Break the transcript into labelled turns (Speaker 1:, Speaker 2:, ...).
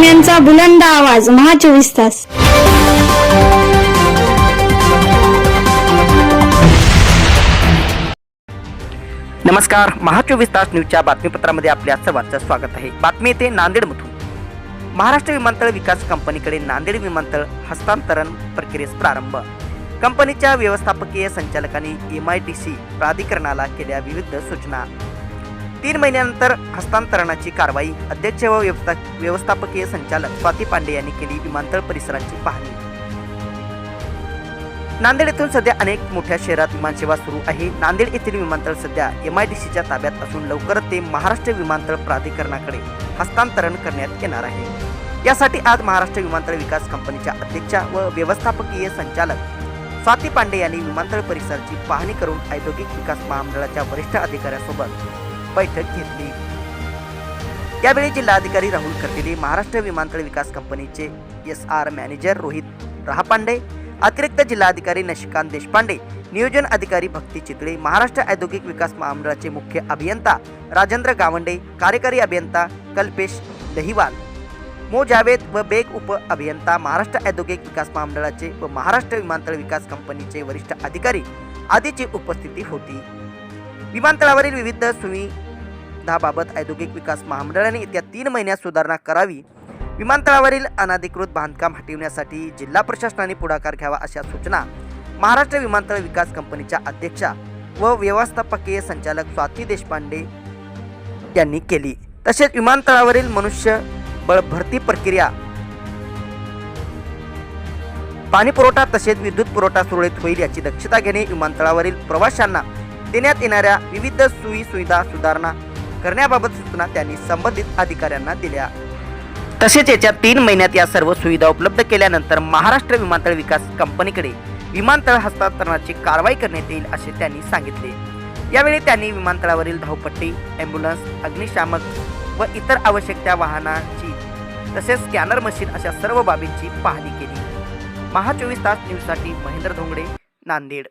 Speaker 1: बातम्यांचा बुलंद आवाज महा 24 तास.
Speaker 2: नमस्कार, महा 24 तास न्यूजच्या बातमीपत्रामध्ये आपल्या सर्वांचं स्वागत आहे. बातमी येते नांदेडमधून. महाराष्ट्र विमानतळ विकास कंपनीकडे नांदेड विमानतळ हस्तांतरण प्रक्रियेस प्रारंभ. कंपनीच्या व्यवस्थापकीय संचालकांनी MIDC प्राधिकरणाला केल्या विविध सूचना. 3 महिन्यानंतर हस्तांतरणाची कारवाई. अध्यक्ष व व्यवस्थापकीय संचालक स्वाती पांडे यांनी केली विमानतळ परिसराची पाहणी. नांदेड येथून सध्या अनेक मोठ्या शहरात विमानसेवा सुरू आहे. नांदेड येथील विमानतळ सध्या MIDCच्या ताब्यात असून लवकरच ते महाराष्ट्र विमानतळ प्राधिकरणाकडे हस्तांतरण करण्यात येणार आहे. यासाठी आज महाराष्ट्र विमानतळ विकास कंपनीच्या अध्यक्षा व व्यवस्थापकीय संचालक स्वाती पांडे यांनी विमानतळ परिसराची पाहणी करून औद्योगिक विकास महामंडळाच्या वरिष्ठ अधिकाऱ्यांसोबत बैठक घेतली. यावेळी जिल्हाधिकारी राहुल कर्दिले, महाराष्ट्र विमानतळ विकास कंपनीचे SR मॅनेजर रोहित रहापांडे, अतिरिक्त जिल्हाधिकारी नशिकांत देशपांडे, नियोजन अधिकारी भक्ती चितळे, महाराष्ट्र औद्योगिक विकास महामंडळाचे मुख्य अभियंता राजेंद्र गावंडे, कार्यकारी अभियंता कल्पेश दहिवाल, मो जावेद व बेग उप अभियंता महाराष्ट्र औद्योगिक विकास महामंडळाचे व महाराष्ट्र विमानतळ विकास कंपनीचे वरिष्ठ अधिकारी आदींची उपस्थिती होती. विमानतळावरील विविध सुविधाबाबत औद्योगिक विकास महामंडळाने येत्या 3 महिन्यात सुधारणा करावी. विमानतळावरील अनधिकृत बांधकाम हटविण्यासाठी जिल्हा प्रशासनाने पुढाकार घ्यावा अशा सूचना महाराष्ट्र विमानतळ विकास कंपनीच्या अध्यक्षा व व्यवस्थापकीय संचालक स्वाती देशपांडे यांनी केली. तसेच विमानतळावरील मनुष्यबळ भरती प्रक्रिया, पाणी पुरवठा तसेच विद्युत पुरवठा सुरळीत होईल याची दक्षता घेणे, विमानतळावरील प्रवाशांना देण्यात येणाऱ्या विविध सुविधा सुधारणा करण्याबाबत सूचना त्यांनी संबंधित अधिकाऱ्यांना दिल्या. तसेच येत्या 3 महिन्यात या सर्व सुविधा उपलब्ध केल्यानंतर महाराष्ट्र विमानतळ विकास कंपनीकडे विमानतळ हस्तांतरणाची कारवाई करण्यात येईल असे त्यांनी सांगितले. यावेळी त्यांनी विमानतळावरील धावपट्टी, ॲम्ब्युलन्स, अग्निशामक व इतर आवश्यक त्या वाहनांची तसेच स्कॅनर मशीन अशा सर्व बाबींची पाहणी केली. महा 24 तास न्यूजसाठी महेंद्र धोंगडे, नांदेड.